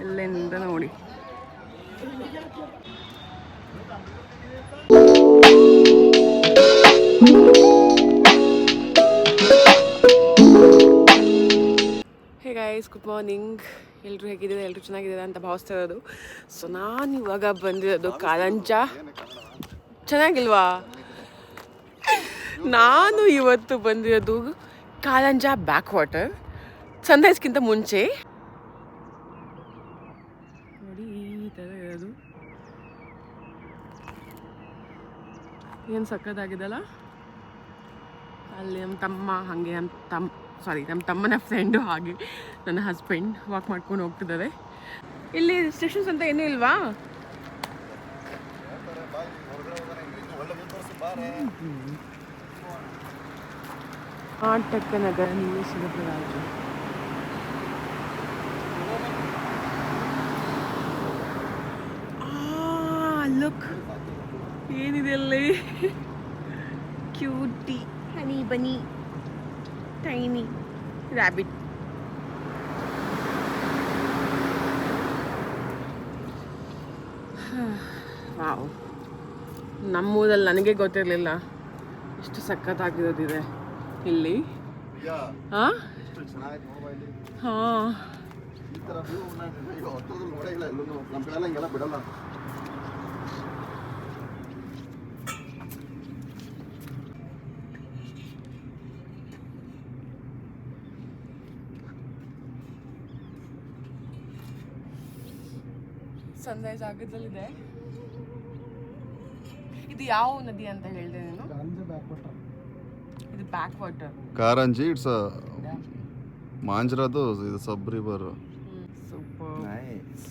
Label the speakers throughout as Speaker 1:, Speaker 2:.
Speaker 1: ಇಲ್ಲಿಂದ ನೋಡಿ hey guys, good morning. ಎಲ್ಲರೂ ಹೇಗಿದ್ದಾರೆ? ಎಲ್ಲರೂ ಚೆನ್ನಾಗಿದ್ದಾರೆ ಅಂತ ಭಾವಿಸ್ತಾ ಇರೋದು. ಸೊ ನಾನು ಇವಾಗ ಬಂದಿರೋದು ಕಾರಂಜ. ಚೆನ್ನಾಗಿಲ್ವಾ? ನಾನು ಇವತ್ತು ಬಂದಿರೋದು ಕಾರಂಜ ಬ್ಯಾಕ್ ವಾಟರ್, ಸನ್ರೈಸ್ಗಿಂತ ಮುಂಚೆ. ನೋಡಿ ಈ ಥರ ಇರೋದು, ಏನು ಸಕ್ಕತ್ತಾಗಿದೆಲ್ಲ. ಅಲ್ಲಿ ನಮ್ಮ ತಮ್ಮ, ಹಾಗೆ ನಮ್ಮ ತಮ್ಮನ ಫ್ರೆಂಡು, ಹಾಗೆ ನನ್ನ ಹಸ್ಬೆಂಡ್ ವಾಕ್ ಮಾಡ್ಕೊಂಡು ಹೋಗ್ತಿದ್ದಾರೆ. ಇಲ್ಲಿ ರೆಸ್ಟ್ರಿಕ್ಷನ್ಸ್ ಅಂತ ಏನೂ ಇಲ್ವಾ? ಕರ್ನಾಟಕ ನಗರ ನಿವೇಶನ ರಾಜ್ಯ. ಲುಕ್, ಏನಿದೆ ಅಲ್ಲಿ? ಕ್ಯೂಟಿ ಹನಿ ಬನಿ ಟೈನಿ ರ್ಯಾಬಿಟ್. ವಾವ್, ನಮ್ಮೂರಲ್ಲಿ ನನಗೆ ಗೊತ್ತಿರಲಿಲ್ಲ ಎಷ್ಟು ಸಖತ್ತಾಗಿರೋದಿದೆ ಇಲ್ಲಿ. ಹಾಂ ಹಾಂ, ಸನ್ರೈಸ್ ಆಗದಲ್ಲಿದೆ. ಇದು ಯಾವ ನದಿ ಅಂತ ಹೇಳಿದೆ ನೀನು? ಇದು ಬ್ಯಾಕ್ ವಾಟರ್.
Speaker 2: ಕಾರಂಜಿ ಇಟ್ಸ್ ಮಾಂಜ್ರಾದು ಇದು ಸಬ್ ರಿವರ್.
Speaker 1: Super nice.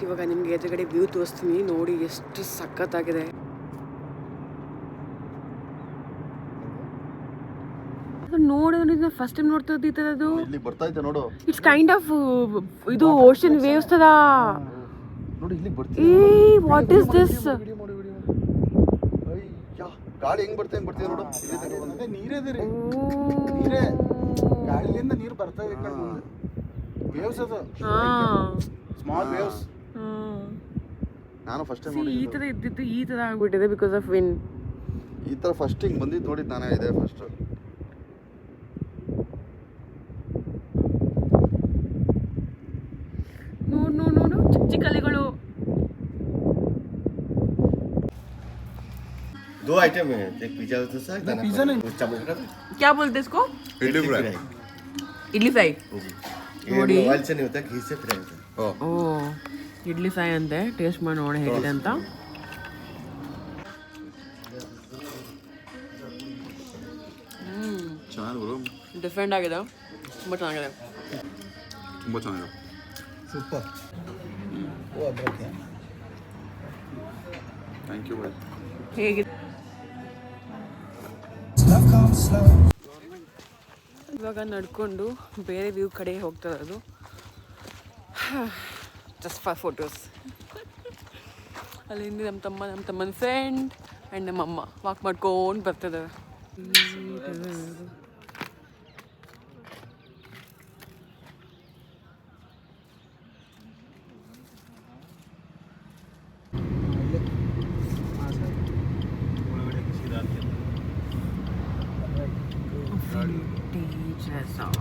Speaker 1: ಇವಾಗ ನಿಮಗೆ ಎದುರುಗಡೆ ವ್ಯೂ ತೋರಿಸ್ತೀನಿ, ನೋಡಿ ಎಷ್ಟು ಸಖತ್ತಾಗಿದೆ. ನೋಡೋದು ಫಸ್ಟ್ ಟೈಮ್ ನೋಡ್ತಾ ಇದ್ದ ಈ ಥರದ್ದು.
Speaker 2: ಇಲ್ಲಿ ಬರ್ತಾ ಇದೆ ನೋಡು.
Speaker 1: ಇಟ್ಸ್ ಕೈಂಡ್ ಆಫ್ ಇದು ಓಷನ್ ವೇವ್ಸ್ ತರ
Speaker 2: ನೋಡಿ. ಇಲ್ಲಿ ಬರ್ತಾ
Speaker 1: ಏ, ವಾಟ್ ಇಸ್ ದಿಸ್?
Speaker 2: ಗಾಳಿ ಹೆಂಗ್ ಬರ್ತಾ ನೋಡು.
Speaker 3: ನೀರೇ ಇದೆ ರೀ, ನೀರೇ ಗಾಳಿಯಿಂದ ನೀರು ಬರ್ತಾ ಇದೆ. ವೇವ್ಸ್ ಅದು, ಸ್ಮಾಲ್ ವೇವ್ಸ್.
Speaker 2: ನಾನು ಫಸ್ಟ್ ಟೈಮ್ ನೋಡಿ
Speaker 1: ಈ ತರ ಇದ್ದಿದ್ದು ಈ ತರ ಆಗ್ಬಿಟ್ಟಿದೆ ಬಿಕಾಸ್ ಆಫ್ ವಿಂಡ್.
Speaker 2: ಈ ತರ ಫಸ್ಟ್ ಹಿಂಗ್ ಬಂದಿದ್ದು ನೋಡಿದ್ದು ನಾನೇ ಇದೆ ಫಸ್ಟ್.
Speaker 1: ನೋಡು ಚಿಕ್ಕ ಚಿಕ್ಕ ಅಲೆಗಳು.
Speaker 4: दो आइटम है, एक पिज्जा होता है, एक
Speaker 3: पिज्जा नहीं,
Speaker 4: चावल का।
Speaker 1: क्या बोलते हैं इसको?
Speaker 2: इडली फ्राई।
Speaker 1: इडली फ्राई
Speaker 4: ನೋಡಿ ಆಯಿಲ್ से नहीं होता, घी से फ्राई होता है.
Speaker 1: ಓ, ಇಡ್ಲಿ ಫ್ರೈ ಅಂತೆ. ಟೇಸ್ಟ್ ಮಾಡಿ ನೋಡಿ ಹೇಗಿದೆ ಅಂತ.
Speaker 2: ಚೆನ್ನಾಗಿದೆ,
Speaker 1: ಡಿಫ್ರೆಂಟ್ ಆಗಿದೆ, ತುಂಬ ಚೆನ್ನಾಗಿದೆ.
Speaker 2: ತುಂಬ ಚೆನ್ನಾಗಿದೆ,
Speaker 3: ಸೂಪರ್.
Speaker 2: Thank you bye.
Speaker 1: ಹೇಗಿದೆ? ಇವಾಗ ನಡ್ಕೊಂಡು ಬೇರೆ ವ್ಯೂ ಕಡೆ ಹೋಗ್ತಾ ಇರೋದು, ಜಸ್ಟ್ ಫಾರ್ ಫೋಟೋಸ್. ಅಲ್ಲಿ ಹಿಂದೆ ನಮ್ಮ ತಮ್ಮನ ಫ್ರೆಂಡ್ ಆ್ಯಂಡ್ ನಮ್ಮಮ್ಮ ವಾಕ್ ಮಾಡ್ಕೊಂಡು ಬರ್ತಿದ್ದಾರೆ. Vintage resort.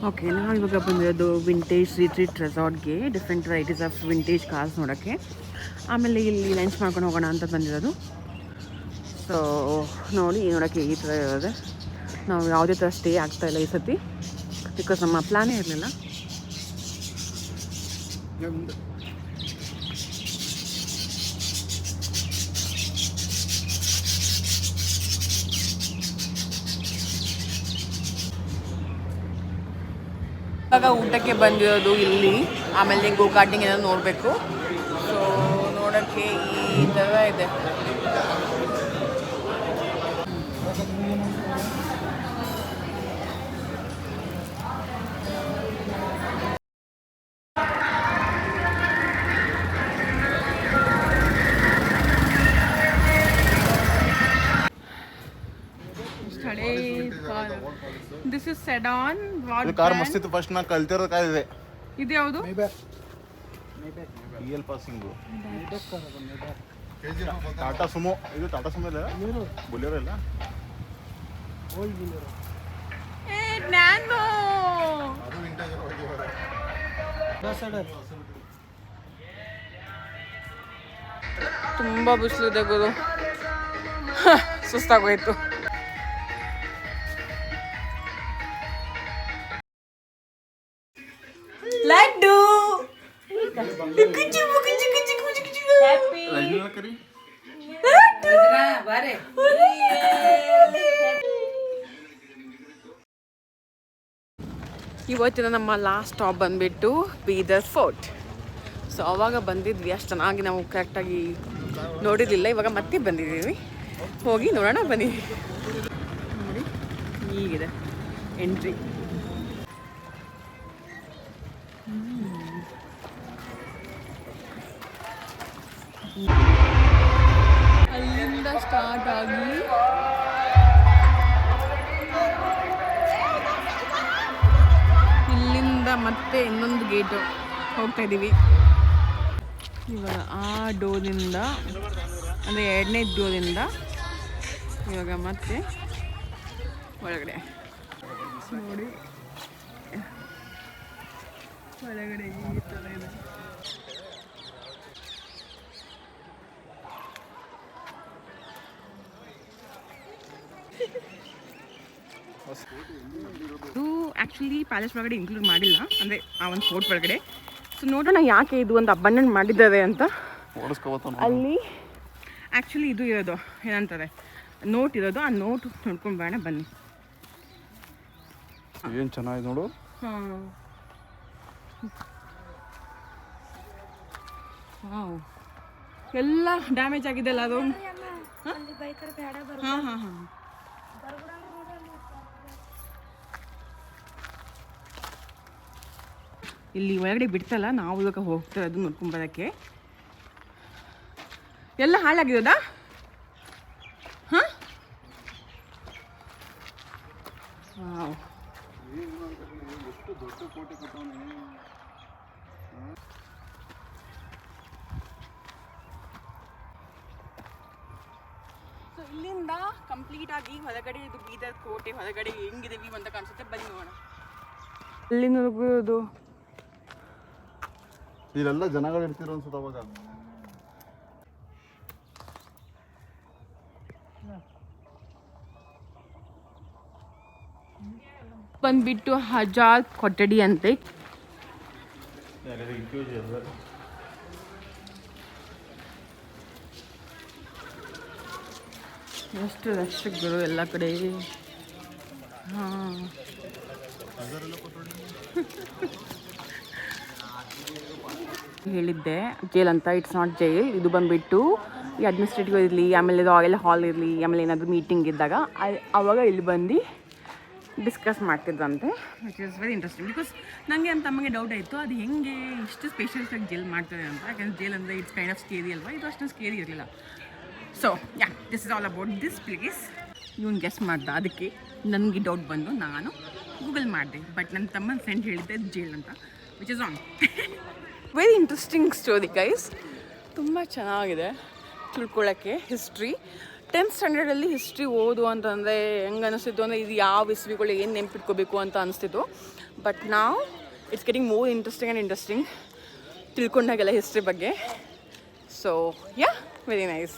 Speaker 1: ಓಕೆ, ನಾವು ಇವಾಗ ಬಂದಿರೋದು ವಿಂಟೇಜ್ ರಿಟ್ರೀಟ್ ರೆಸಾರ್ಟ್ಗೆ. Different varieties of vintage cars ನೋಡೋಕ್ಕೆ. ಆಮೇಲೆ ಇಲ್ಲಿ ಲಂಚ್ ಮಾಡ್ಕೊಂಡು ಹೋಗೋಣ ಅಂತ ಬಂದಿರೋದು. ಸೊ ನೋಡಿ, ನೋಡೋಕ್ಕೆ ಈ ಥರ ಇರೋದೆ. ನಾವು ಯಾವುದೇ ಥರ ಸ್ಟೇ ಆಗ್ತಾಯಿಲ್ಲ ಈ ಸತಿ, ಬಿಕಾಸ್ ನಮ್ಮ ಪ್ಲ್ಯಾನೇ ಇರಲಿಲ್ಲ. ಇವಾಗ ಊಟಕ್ಕೆ ಬಂದಿರೋದು ಇಲ್ಲಿ. ಆಮೇಲೆ ಗೋ ಕಾರ್ಟಿಂಗ್ ಏನಾದ್ರು ನೋಡಬೇಕು. ಸೊ ನೋಡೋಕ್ಕೆ ಈ ಥರ ಇದೆ. This is sedan.
Speaker 3: ಕಾರ್ ಮಸ್ತ್ ಇತ್ತು. ಫಸ್ಟ್ ನಾನು ಕಲ್ತಿರೋ ಕಾರ್ ಇದೆ.
Speaker 1: ಇದು ಯಾವುದು?
Speaker 3: Real passing Tata Sumo. ಇದು ಟಾಟಾ ಸುಮೋ ಇಲ್ಲ, ಬುಲೆರೋ ಇಲ್ಲ.
Speaker 1: ನ್ಯಾನೋ. ತುಂಬ ಬಿಸಿಲಿದೆ ಗುರು, ಸುಸ್ತಾಗೋಯ್ತು. ಲಡ್ಡು ಇವತ್ತಿನ ನಮ್ಮ ಲಾಸ್ಟ್ ಸ್ಟಾಪ್ ಬಂದ್ಬಿಟ್ಟು ಬೀದರ್ ಫೋರ್ಟ್. ಸೊ ಅವಾಗ ಬಂದಿದ್ವಿ, ಅಷ್ಟು ಚೆನ್ನಾಗಿ ನಾವು ಕರೆಕ್ಟಾಗಿ ನೋಡಿರಲಿಲ್ಲ. ಇವಾಗ ಮತ್ತೆ ಬಂದಿದ್ದೀವಿ, ಹೋಗಿ ನೋಡೋಣ ಬನ್ನಿ. ನೋಡಿ ಹೀಗಿದೆ ಎಂಟ್ರಿ. ಅಲ್ಲಿಂದ ಸ್ಟಾರ್ಟ್ ಆಗಿ ಇಲ್ಲಿಂದ ಮತ್ತೆ ಇನ್ನೊಂದು ಗೇಟು ಹೋಗ್ತಾ ಇದ್ದೀವಿ. ಇವಾಗ ಆ ಡೋರಿಂದ ಅಂದರೆ 2ನೇ ಡೋರಿಂದ ಇವಾಗ ಮತ್ತೆ ಒಳಗಡೆ ನೋಡಿ. ಒಳಗಡೆ ಈ ಥರ ಇದೆ. ಇದು ಆ್ಯಕ್ಚುಲಿ ಪ್ಯಾಲೇಸ್ ಒಳಗಡೆ ಇನ್ಕ್ಲೂಡ್ ಮಾಡಿಲ್ಲ, ಅಂದರೆ ಆ ಒಂದು ಫೋರ್ಟ್ ಒಳಗಡೆ. ಸೊ ನೋಡೋಣ ಯಾಕೆ ಇದು ಒಂದು ಅಬಂಡನ್ ಮಾಡಿದ್ದಾರೆ ಅಂತ. ಅಲ್ಲಿ ಆ್ಯಕ್ಚುಲಿ ಇದು ಇರೋದು ಏನಂತಾರೆ, ನೋಟ್ ಇರೋದು. ಆ ನೋಟ್ ನೋಡ್ಕೊಂಡು ಬೇಡ ಬನ್ನಿ.
Speaker 2: ಏನು ಚೆನ್ನಾಗಿದೆ ನೋಡು.
Speaker 1: ಹಾಂ ಎಲ್ಲ ಡ್ಯಾಮೇಜ್ ಆಗಿದೆ ಅಲ್ಲ ಅದು. ಹಾಂ ಹಾಂ ಹಾಂ ಇಲ್ಲಿ ಒಳಗಡೆ ಬಿಡ್ತಲ್ಲ, ನಾವು ಇವಾಗ ಹೋಗ್ತಾ ಇರೋದು ನೋಡ್ಕೊಂಬರೋಕ್ಕೆ. ಎಲ್ಲ ಹಾಳಾಗಿರೋದಾ? ಹಾಂ ವಾವ್. ಸೊ ಇಲ್ಲಿಂದ ಕಂಪ್ಲೀಟ್ ಆಗಿ ಹೊರಗಡೆ ಇದು ಬೀದರ್ ಕೋಟೆ ಹೊರಗಡೆ ಹೆಂಗಿದೆ ವ್ಯೂ ಅಂತ ಕಾಣಿಸುತ್ತೆ. ಬನ್ನಿ ನೋಡೋಣ. ಅಲ್ಲಿ ನೋಡ್ಬೋದು
Speaker 2: ಇಲ್ಲೆಲ್ಲ ಜನಗಳು ಇರ್ತಿರೋ ಅನ್ಸುತ್ತೆ ಅವಾಗ.
Speaker 1: ಬಂದ್ಬಿಟ್ಟು ಹಜಾರ್ ಕೊಠಡಿ ಅಂತೆ. ಎಷ್ಟು ರಕ್ಷಕರು ಎಲ್ಲ ಕಡೆ. ಹಾಂ ಹೇಳಿದ್ದೆ ಜೈಲ್ ಅಂತ. It's not jail. ಇದು ಬಂದುಬಿಟ್ಟು ಈ ಅಡ್ಮಿನಿಸ್ಟ್ರೇಟಿವ್ ಇರಲಿ, ಆಮೇಲೆ ರಾಯಲ್ ಹಾಲ್ ಇರಲಿ, ಆಮೇಲೆ ಏನಾದರೂ ಮೀಟಿಂಗ್ ಇದ್ದಾಗ ಆವಾಗ ಇಲ್ಲಿ ಬಂದು ಡಿಸ್ಕಸ್ ಮಾಡ್ತಿದ್ದಂತೆ. Which is very interesting. Because ನನಗೆ ಅಂತ ತಮಗೆ ಡೌಟ್ ಆಯಿತು, ಅದು ಹೆಂಗೆ ಇಷ್ಟು ಸ್ಪೆಷಲ್ಸಾಗಿ ಜೈಲ್ ಮಾಡ್ತಾರೆ ಅಂತ. ಯಾಕಂದರೆ ಜೈಲ್ ಅಂದರೆ ಇಟ್ಸ್ ಕೈಂಡ್ ಆಫ್ ಸ್ಕೇರಿ ಅಲ್ವಾ, ಇದು ಅಷ್ಟೊಂದು ಸ್ಕೇರಿ ಇರಲಿಲ್ಲ. So yeah, this is all about this place. ಇವನು ಗೆಸ್ ಮಾಡ್ದ, ಅದಕ್ಕೆ ನನಗೆ ಡೌಟ್ ಬಂದು ನಾನು ಗೂಗಲ್ ಮಾಡಿದೆ. ಬಟ್ ನನ್ನ ತಮ್ಮನ ಫ್ರೆಂಡ್ ಹೇಳಿದ್ದೆ ಜೈಲ್ ಅಂತ, which is wrong. Very interesting story guys. ತುಂಬ ಚೆನ್ನಾಗಿದೆ ತಿಳ್ಕೊಳ್ಳೋಕ್ಕೆ ಹಿಸ್ಟ್ರಿ. 10th ಸ್ಟ್ಯಾಂಡರ್ಡಲ್ಲಿ ಹಿಸ್ಟ್ರಿ ಓದು ಅಂತಂದರೆ ಹೆಂಗೆ ಅನಿಸ್ತಿತ್ತು ಅಂದರೆ ಇದು ಯಾವ ಇಸ್ವಿಗಳು ಏನು ನೆನ್ಪಿಟ್ಕೋಬೇಕು ಅಂತ ಅನಿಸ್ತಿತ್ತು. ಬಟ್ ನಾವು ಇಟ್ಸ್ ಗೆಟಿಂಗ್ ಮೋರ್ ಇಂಟ್ರೆಸ್ಟಿಂಗ್ ತಿಳ್ಕೊಂಡಾಗೆಲ್ಲ ಹಿಸ್ಟ್ರಿ ಬಗ್ಗೆ. So yeah, very nice.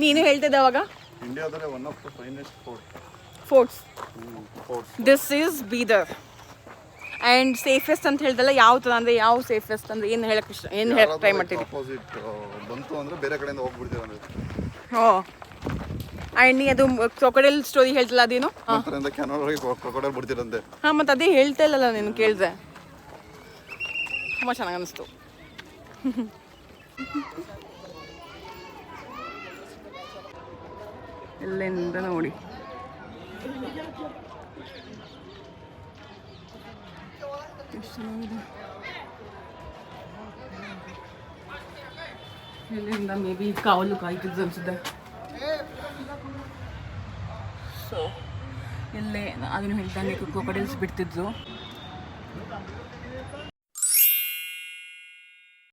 Speaker 1: ನೀನು ಹೇಳ್ತಿದ್ದೆ ಅವಾಗ
Speaker 2: ಇಂಡಿಯಾದಲ್ಲೇ one of the finest
Speaker 1: forts. This is Bidar. And safest ಅಂತ ಹೇಳ್ದಲ್ಲ, ಯಾವ ಥರ ಅಂದರೆ ಯಾವ ಸೇಫೆಸ್ಟ್ ಅಂದರೆ ಏನು ಹೇಳಕ್ಕೆ ಟ್ರೈ ಮಾಡ್ತೀವಿ.
Speaker 2: ಅಪೋಸಿಟ್ ಬಂತು ಅಂದರೆ ಬೇರೆ ಕಡೆಯಿಂದ ಹೋಗ್ಬಿಡ್ತೀವಿ ಅಂದರೆ.
Speaker 1: ಓ ಆ್ಯಂಡ್ ನೀ ಅದು ಕ್ರೊಕೊಡೈಲ್ ಸ್ಟೋರಿ ಹೇಳ್ತಿಲ್ಲ, ಅದೇನು?
Speaker 2: ನಂತರದಿಂದ ಕ್ಯಾನಲ್ ಹೋಗಿ ಕ್ರೊಕೊಡೈಲ್ ಬಿಡ್ತೀರಂತೆ.
Speaker 1: ಹಾಂ, ಮತ್ತು ಅದೇ ಹೇಳ್ತಾ ಇಲ್ಲಲ್ಲ ನೀನು, ಕೇಳಿದೆ. ತುಂಬ ಚೆನ್ನಾಗಿ ಅನ್ನಿಸ್ತು. ಇಲ್ಲಿಂದ ನೋಡಿ ಎಷ್ಟು ಚೆನ್ನಾಗಿದೆ. ಇಲ್ಲಿಂದ ಮೇ ಬಿ ಕಾವಲು ಕಾಯ್ತಿದ್ದು ಅನ್ಸುತ್ತೆ. ಸೊ ಇಲ್ಲೇ ಅದನ್ನು ಹೇಳ್ದಂಗೆ ಕ್ರೊಕೊಡೈಲ್ಸ್ ಬಿಡ್ತಿದ್ರು.